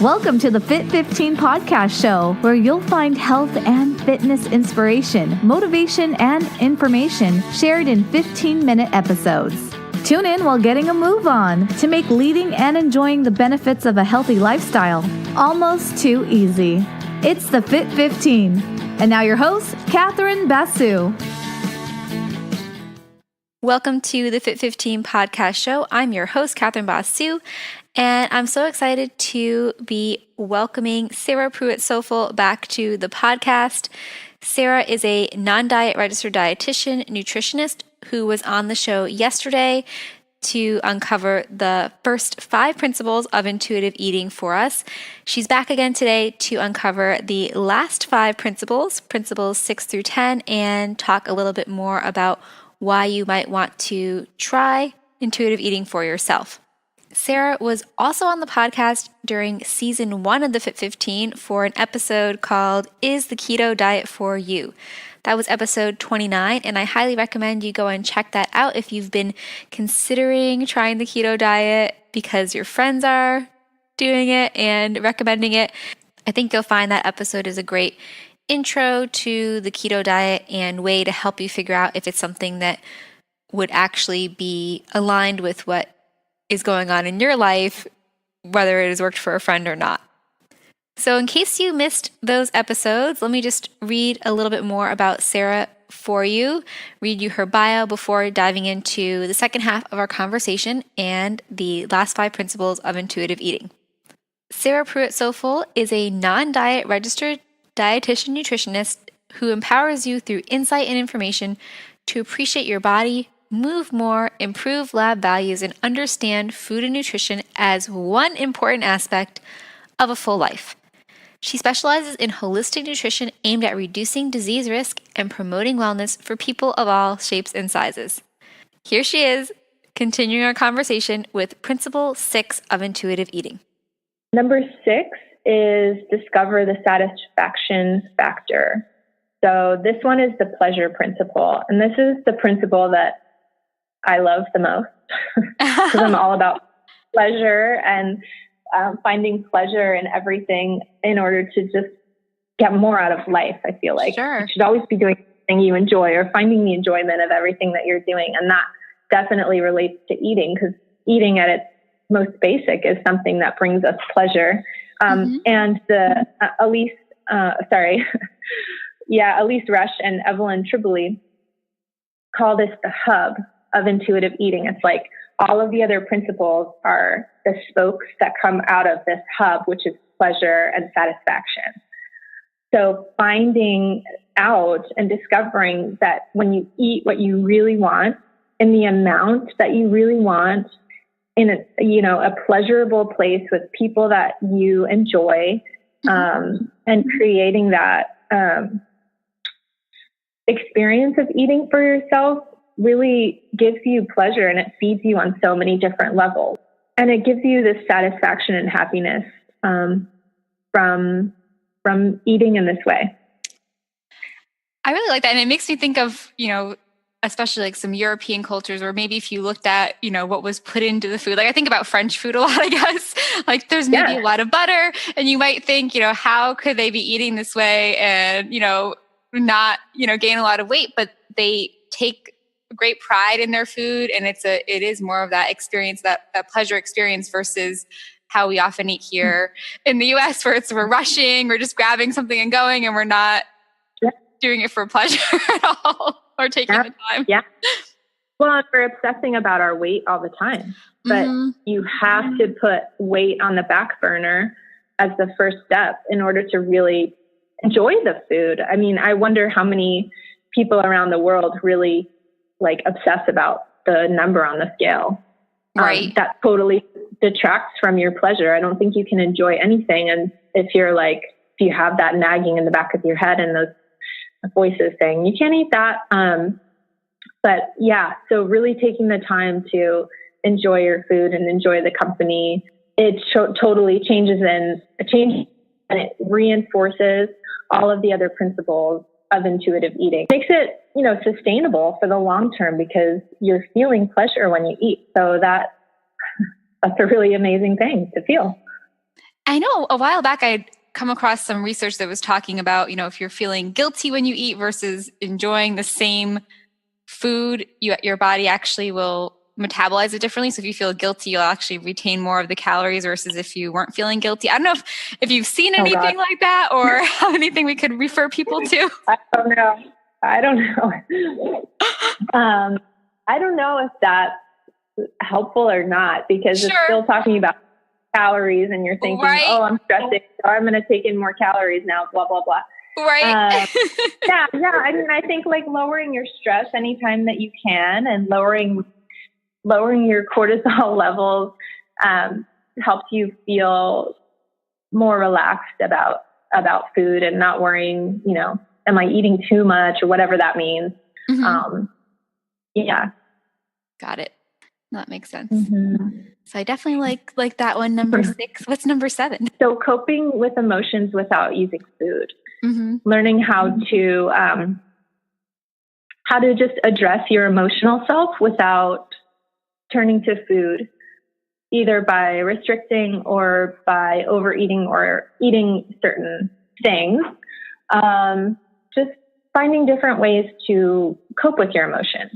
Welcome to the Fit 15 podcast show, where you'll find health and fitness inspiration, motivation, and information shared in 15-minute episodes. Tune in while getting a move on to make leading and enjoying the benefits of a healthy lifestyle almost too easy. It's the Fit 15. And now your host, Catherine Basu. Welcome to the Fit 15 podcast show. I'm your host, Catherine Basu, and I'm so excited to be welcoming Sarah Pruett Soufl back to the podcast. Sarah is a non-diet registered dietitian, nutritionist who was on the show yesterday to uncover the first 5 principles of intuitive eating for us. She's back again today to uncover the last 5 principles 6 through 10, and talk a little bit more about why you might want to try intuitive eating for yourself. Sarah was also on the podcast during season 1 of the Fit 15 for an episode called Is the Keto Diet for You? That was episode 29, and I highly recommend you go and check that out if you've been considering trying the keto diet because your friends are doing it and recommending it. I think you'll find that episode is a great intro to the keto diet and way to help you figure out if it's something that would actually be aligned with what is going on in your life, whether it has worked for a friend or not. So in case you missed those episodes, let me just read a little bit more about Sarah for you, read you her bio before diving into the second half of our conversation and the last 5 principles of intuitive eating. Sarah Pruett Soufl is a non-diet registered dietitian nutritionist who empowers you through insight and information to appreciate your body, move more, improve lab values, and understand food and nutrition as one important aspect of a full life. She specializes in holistic nutrition aimed at reducing disease risk and promoting wellness for people of all shapes and sizes. Here she is, continuing our conversation with Principle 6 of intuitive eating. Number 6 is discover the satisfaction factor. So this one is the pleasure principle. And this is the principle that I love the most because I'm all about pleasure and finding pleasure in everything in order to just get more out of life. I feel like you should always be doing something you enjoy or finding the enjoyment of everything that you're doing. And that definitely relates to eating, because eating at its most basic is something that brings us pleasure. And the Elise Rush and Evelyn Tribole call this the hub of intuitive eating. It's like all of the other principles are the spokes that come out of this hub, which is pleasure and satisfaction. So finding out and discovering that when you eat what you really want in the amount that you really want, in a pleasurable place with people that you enjoy, and creating that experience of eating for yourself really gives you pleasure, and it feeds you on so many different levels. And it gives you this satisfaction and happiness from eating in this way. I really like that. And it makes me think of, especially like some European cultures, or maybe if you looked at, what was put into the food. Like I think about French food a lot, I guess. Like there's maybe a lot of butter, and you might think, how could they be eating this way and, not, gain a lot of weight, but they take great pride in their food. And it is more of that experience, that pleasure experience, versus how we often eat here in the US, where we're rushing, we're just grabbing something and going, and we're not doing it for pleasure at all, or taking the time. Yeah. Well, we're obsessing about our weight all the time, but you have to put weight on the back burner as the first step in order to really enjoy the food. I mean, I wonder how many people around the world really obsess about the number on the scale. Right. That totally detracts from your pleasure. I don't think you can enjoy anything. And if you have that nagging in the back of your head and those voices saying, you can't eat that. But yeah, so really taking the time to enjoy your food and enjoy the company, it totally changes and it reinforces all of the other principles of intuitive eating. It makes it, sustainable for the long term, because you're feeling pleasure when you eat. So that's a really amazing thing to feel. I know a while back I'd come across some research that was talking about, if you're feeling guilty when you eat versus enjoying the same food, your body actually will metabolize it differently. So if you feel guilty, you'll actually retain more of the calories versus if you weren't feeling guilty. I don't know if you've seen anything like that or have anything we could refer people to. I don't know. I don't know if that's helpful or not, because it's still talking about calories and you're thinking, oh, I'm stressing, so I'm going to take in more calories now, blah, blah, blah. Right. Yeah. I mean, I think like lowering your stress anytime that you can and lowering your cortisol levels helps you feel more relaxed about food and not worrying, am I eating too much or whatever that means. Mm-hmm. Yeah. Got it. That makes sense. Mm-hmm. So I definitely like that one. Number 6. What's number 7? So coping with emotions without using food. Mm-hmm. Learning how to just address your emotional self without turning to food, either by restricting or by overeating or eating certain things. Just finding different ways to cope with your emotions.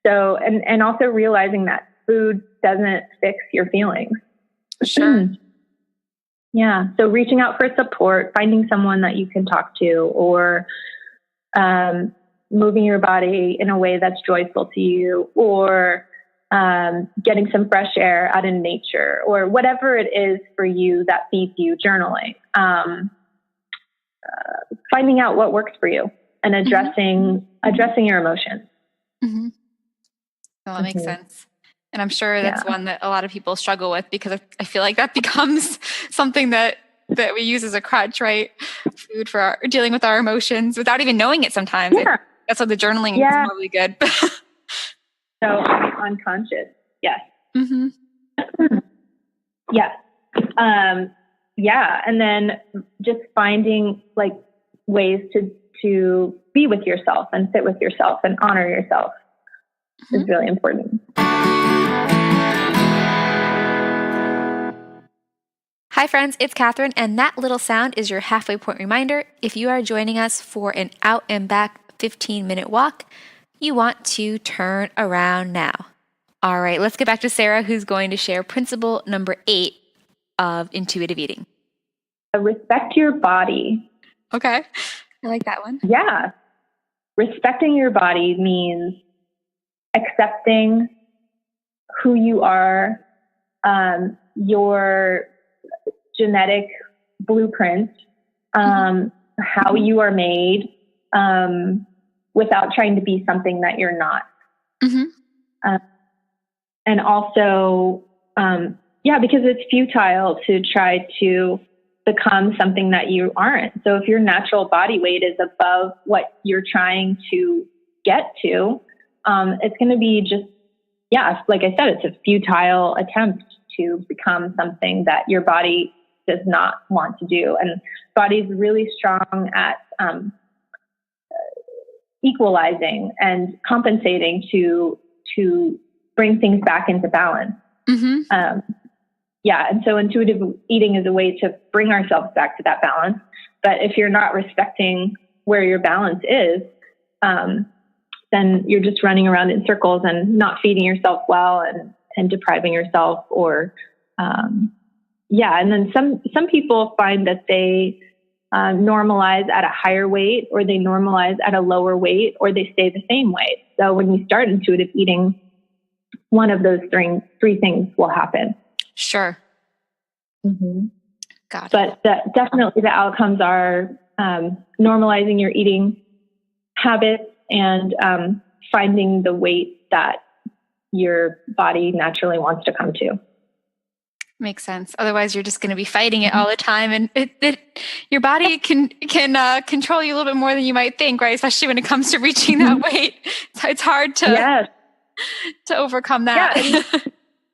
So, and also realizing that food doesn't fix your feelings. Sure. Yeah. So reaching out for support, finding someone that you can talk to, or moving your body in a way that's joyful to you, or getting some fresh air out in nature, or whatever it is for you that feeds you, journaling, finding out what works for you and addressing your emotions. Mm-hmm. Well, that makes sense. And I'm sure that's one that a lot of people struggle with, because I feel like that becomes something that we use as a crutch, right? Food for dealing with our emotions without even knowing it sometimes. Yeah. That's why the journaling is probably good. So unconscious. Yes. Mm-hmm. Yes. And then just finding like ways to be with yourself and sit with yourself and honor yourself is really important. Hi friends, it's Catherine, and that little sound is your halfway point reminder. If you are joining us for an out and back 15-minute walk, you want to turn around now. All right, let's get back to Sarah, who's going to share principle number 8 of intuitive eating. Respect your body. Okay, I like that one. Yeah. Respecting your body means accepting who you are, your genetic blueprint, how you are made, without trying to be something that you're not. Mm-hmm. And also, because it's futile to try to become something that you aren't. So if your natural body weight is above what you're trying to get to, it's going to be just, like I said, it's a futile attempt to become something that your body does not want to do. And body's really strong at equalizing and compensating to bring things back into balance. Mm-hmm. And so intuitive eating is a way to bring ourselves back to that balance. But if you're not respecting where your balance is, then you're just running around in circles and not feeding yourself well and depriving yourself, or and then some people find that they normalize at a higher weight, or they normalize at a lower weight, or they stay the same weight. So when you start intuitive eating, one of those three things will happen. Sure. Mm-hmm. Got it. But definitely the outcomes are normalizing your eating habits and finding the weight that your body naturally wants to come to. Makes sense. Otherwise, you're just going to be fighting it all the time, and your body can control you a little bit more than you might think, right? Especially when it comes to reaching that weight, it's hard to overcome that.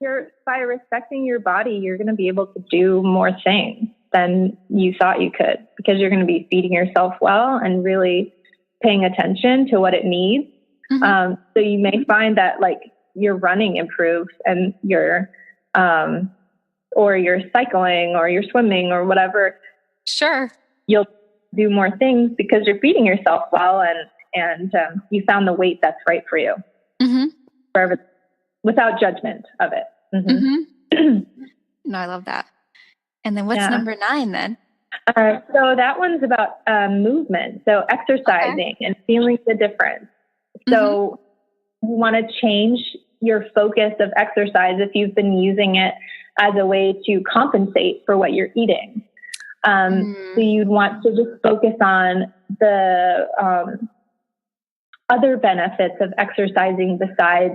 Yeah, by respecting your body, you're going to be able to do more things than you thought you could, because you're going to be feeding yourself well and really paying attention to what it needs. Mm-hmm. So you may find that like your running improves and your or you're cycling or you're swimming or whatever, Sure. you'll do more things because you're feeding yourself well and you found the weight that's right for you. Forever, without judgment of it. No, I love that. And then what's number 9 then? So that one's about movement. So exercising and feeling the difference. So you want to change your focus of exercise if you've been using it as a way to compensate for what you're eating. So you'd want to just focus on the other benefits of exercising besides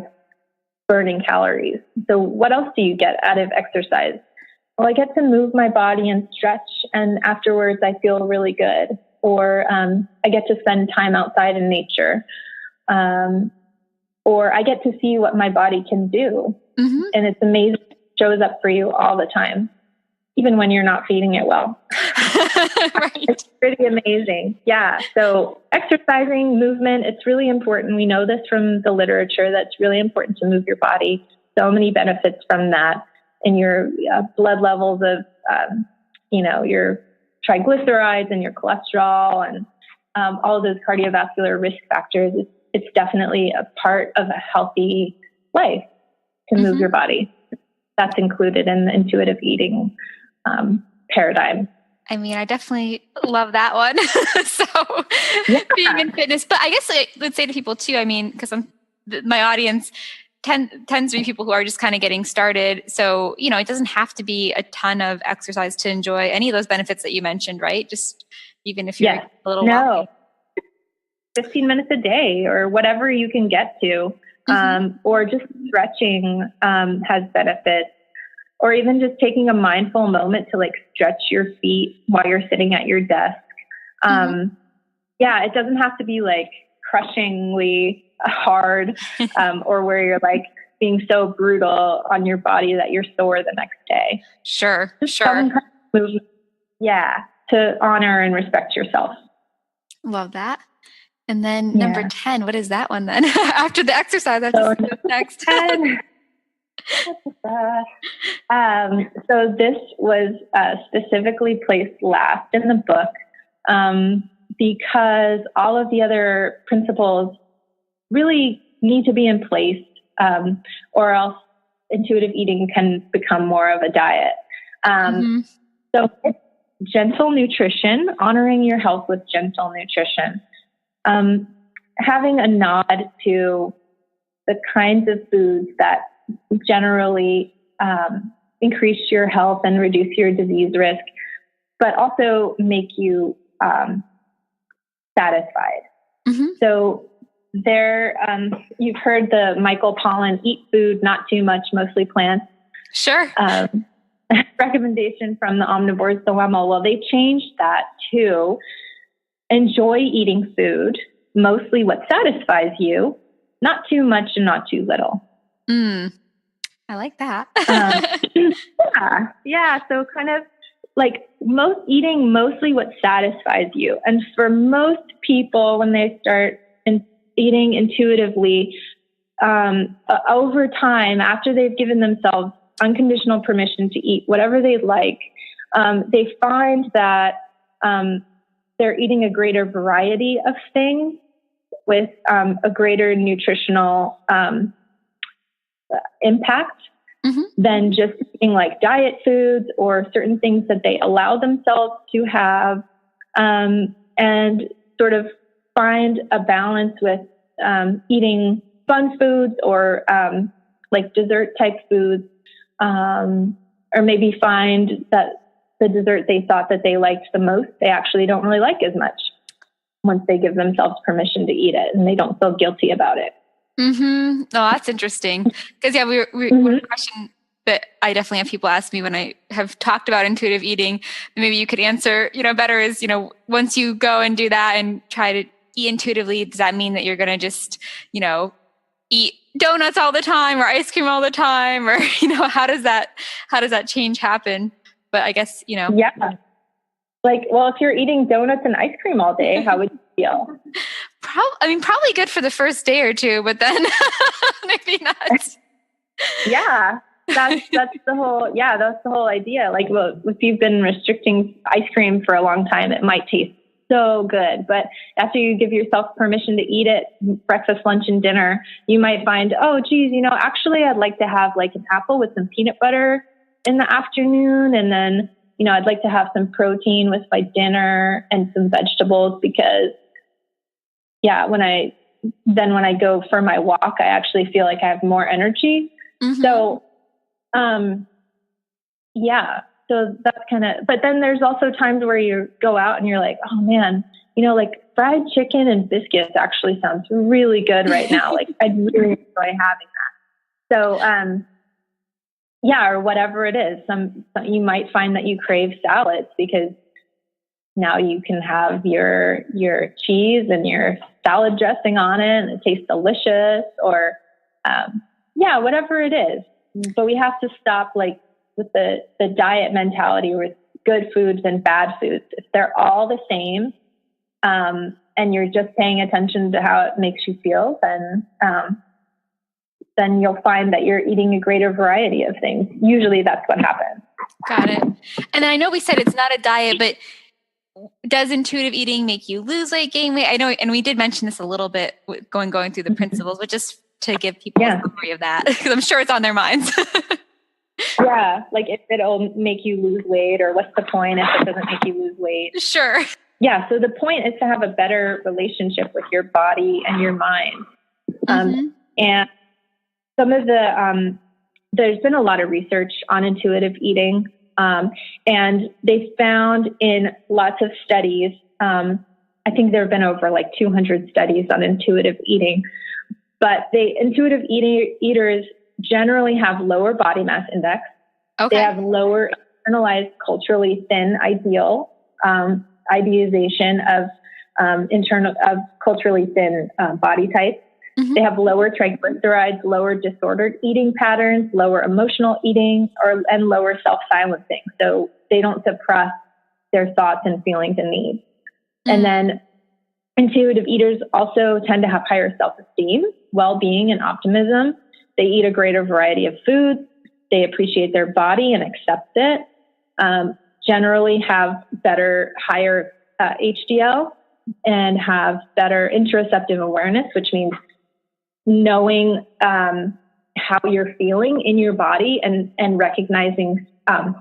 burning calories. So what else do you get out of exercise? Well, I get to move my body and stretch, and afterwards I feel really good. Or I get to spend time outside in nature. Or I get to see what my body can do. And it's amazing. It shows up for you all the time, even when you're not feeding it well. It's pretty amazing. Yeah. So exercising, movement, it's really important. We know this from the literature that's really important to move your body. So many benefits from that. And your blood levels of, your triglycerides and your cholesterol and all of those cardiovascular risk factors. It's definitely a part of a healthy life to move your body. That's included in the intuitive eating paradigm. I mean, I definitely love that one. So being in fitness, but I guess I would say to people too, I mean, because my audience tends to be people who are just kind of getting started. So, it doesn't have to be a ton of exercise to enjoy any of those benefits that you mentioned, right? Just even if you're a little walking. 15 minutes a day or whatever you can get to, or just stretching has benefits, or even just taking a mindful moment to stretch your feet while you're sitting at your desk. It doesn't have to be crushingly hard, or where you're being so brutal on your body that you're sore the next day. Sure. To honor and respect yourself. Love that. And then number 10, what is that one then? After the exercise, next 10. So this was specifically placed last in the book because all of the other principles really need to be in place, or else intuitive eating can become more of a diet. So it's gentle nutrition, honoring your health with gentle nutrition. Having a nod to the kinds of foods that generally increase your health and reduce your disease risk, but also make you satisfied. So there, you've heard the Michael Pollan eat food, not too much, mostly plants. Sure. Recommendation from the omnivores dilemma. Well, they changed that to enjoy eating food, mostly what satisfies you, not too much and not too little. I like that. So kind of eating mostly what satisfies you. And for most people, when they start eating intuitively, over time, after they've given themselves unconditional permission to eat whatever they like, they find that they're eating a greater variety of things with a greater nutritional impact than just eating diet foods or certain things that they allow themselves to have, and sort of find a balance with eating fun foods or dessert type foods, or maybe find that the dessert they thought that they liked the most, they actually don't really like as much once they give themselves permission to eat it and they don't feel guilty about it. Oh, that's interesting. Because one question that I definitely have people ask me when I have talked about intuitive eating, and maybe you could answer, better is, once you go and do that and try to eat intuitively, does that mean that you're going to just, eat donuts all the time or ice cream all the time? Or, how does that change happen? But I guess, Yeah. If you're eating donuts and ice cream all day, how would you feel? Probably good for the first day or two, but then maybe not. Yeah. that's the whole idea. Like, well, if you've been restricting ice cream for a long time, it might taste so good, but after you give yourself permission to eat it, breakfast, lunch, and dinner, you might find, oh, geez, actually I'd like to have like an apple with some peanut butter in the afternoon. And then, I'd like to have some protein with my dinner and some vegetables because when I go for my walk, I actually feel like I have more energy. Mm-hmm. So, so that's but then there's also times where you go out and you're like, oh man, like fried chicken and biscuits actually sounds really good right now. Like I'd really enjoy having that. So, or whatever it is, some you might find that you crave salads because now you can have your cheese and your salad dressing on it and it tastes delicious, or, whatever it is. But we have to stop like with the diet mentality with good foods and bad foods. If they're all the same, and you're just paying attention to how it makes you feel, then you'll find that you're eating a greater variety of things. Usually that's what happens. Got it. And I know we said it's not a diet, but does intuitive eating make you lose weight, gain weight? I know, and we did mention this a little bit going through the principles, but just to give people a summary of that, because I'm sure it's on their minds. Yeah, like if it'll make you lose weight, or what's the point if it doesn't make you lose weight? Sure. Yeah, so the point is to have a better relationship with your body and your mind. And some of there's been a lot of research on intuitive eating, and they found in lots of studies, I think there have been over like 200 studies on intuitive eating, but intuitive eaters generally have lower body mass index. Okay. They have lower internalized culturally thin idealization of culturally thin body types. Mm-hmm. They have lower triglycerides, lower disordered eating patterns, lower emotional eating, and lower self-silencing. So they don't suppress their thoughts and feelings and needs. Mm-hmm. And then intuitive eaters also tend to have higher self-esteem, well-being, and optimism. They eat a greater variety of foods. They appreciate their body and accept it. Generally have higher HDL, and have better interoceptive awareness, which means knowing how you're feeling in your body and recognizing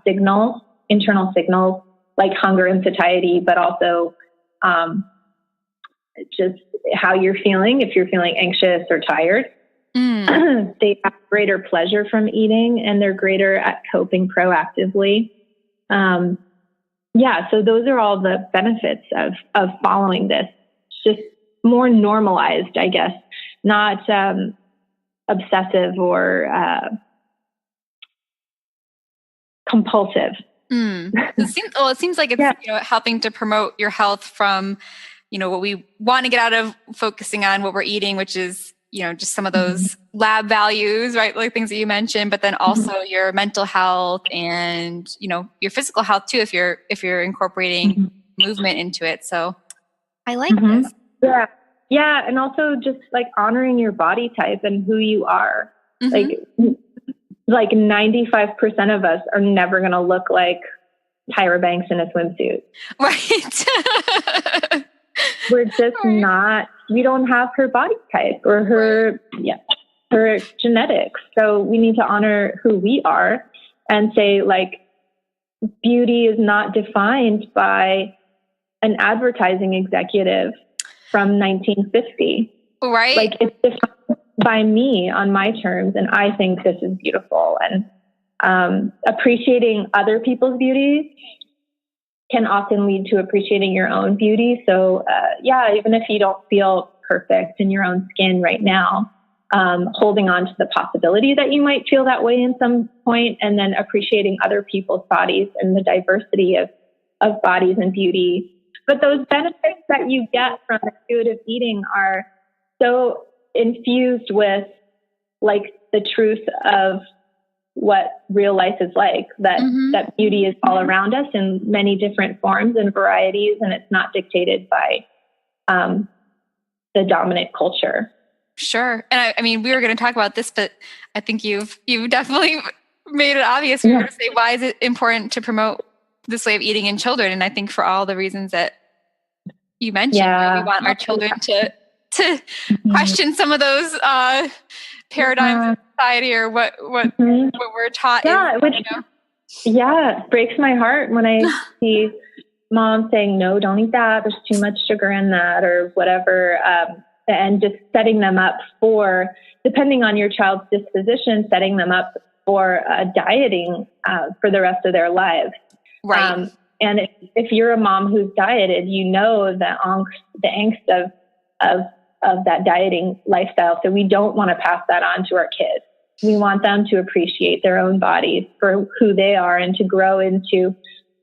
internal signals like hunger and satiety, but also just how you're feeling, if you're feeling anxious or tired. They have greater pleasure from eating, and they're greater at coping proactively. So those are all the benefits of following this. It's just more normalized, I guess, not obsessive or compulsive. It seems like it's helping to promote your health from what we want to get out of focusing on what we're eating, which is just some of those lab values, right? Like things that you mentioned, but then also your mental health and, your physical health too, if you're incorporating movement into it. So I like this. Yeah. Yeah. And also just like honoring your body type and who you are. Like 95% of us are never going to look like Tyra Banks in a swimsuit. Right. We're just not, we don't have her body type or her genetics. So we need to honor who we are and say, like, beauty is not defined by an advertising executive from 1950. Right. Like, it's defined by me on my terms, and I think this is beautiful. And appreciating other people's beauty can often lead to appreciating your own beauty. So, even if you don't feel perfect in your own skin right now, holding on to the possibility that you might feel that way in some point, and then appreciating other people's bodies and the diversity of bodies and beauty. But those benefits that you get from intuitive eating are so infused with like the truth of what real life is like, that beauty is all around us in many different forms and varieties, and it's not dictated by the dominant culture. Sure. And I mean, we were going to talk about this, but I think you've definitely made it obvious, we were going to say, why is it important to promote this way of eating in children? And I think for all the reasons that you mentioned, we want our children to question some of those paradigms in society, or what we're taught. It breaks my heart when I see moms saying, no, don't eat that. There's too much sugar in that, or whatever. And just setting them up for, depending on your child's disposition, setting them up for dieting for the rest of their lives. Right. And if you're a mom who's dieted, you know the angst of that dieting lifestyle. So we don't want to pass that on to our kids. We want them to appreciate their own bodies for who they are and to grow into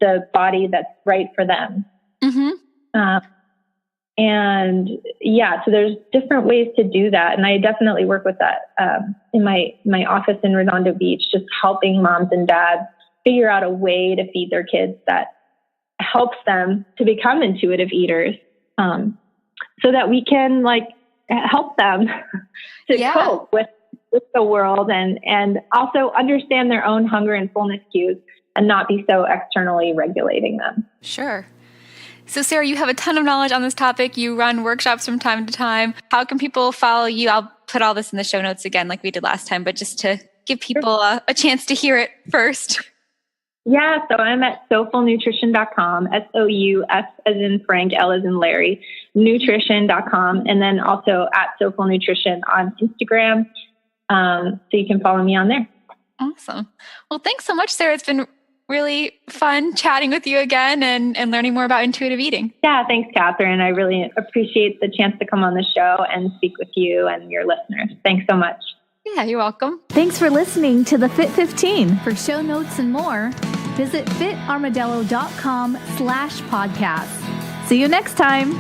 the body that's right for them. Mm-hmm. So there's different ways to do that. And I definitely work with that in my office in Redondo Beach, just helping moms and dads figure out a way to feed their kids that helps them to become intuitive eaters, so that we can help them to cope with the world and also understand their own hunger and fullness cues and not be so externally regulating them. Sure. So Sarah, you have a ton of knowledge on this topic. You run workshops from time to time. How can people follow you? I'll put all this in the show notes again, like we did last time, but just to give people a chance to hear it first. Yeah, so I'm at souflnutrition.com, SOUF as in Frank, L as in Larry, nutrition.com, and then also at Soufl Nutrition on Instagram. So you can follow me on there. Awesome. Well, thanks so much, Sarah. It's been really fun chatting with you again and learning more about intuitive eating. Yeah, thanks, Catherine. I really appreciate the chance to come on the show and speak with you and your listeners. Thanks so much. Yeah, you're welcome. Thanks for listening to the Fit 15. For show notes and more, visit fitarmadillo.com/podcast. See you next time.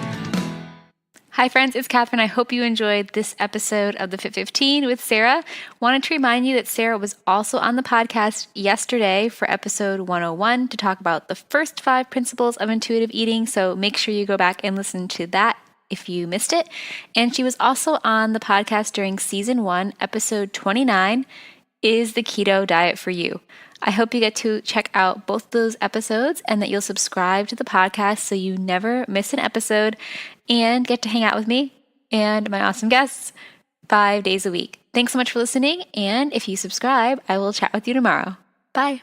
Hi friends, it's Catherine. I hope you enjoyed this episode of the Fit 15 with Sarah. Wanted to remind you that Sarah was also on the podcast yesterday for episode 101 to talk about the first 5 principles of intuitive eating. So make sure you go back and listen to that if you missed it. And she was also on the podcast during season 1, episode 29, Is the Keto Diet for You? I hope you get to check out both those episodes and that you'll subscribe to the podcast so you never miss an episode and get to hang out with me and my awesome guests 5 days a week. Thanks so much for listening. And if you subscribe, I will chat with you tomorrow. Bye.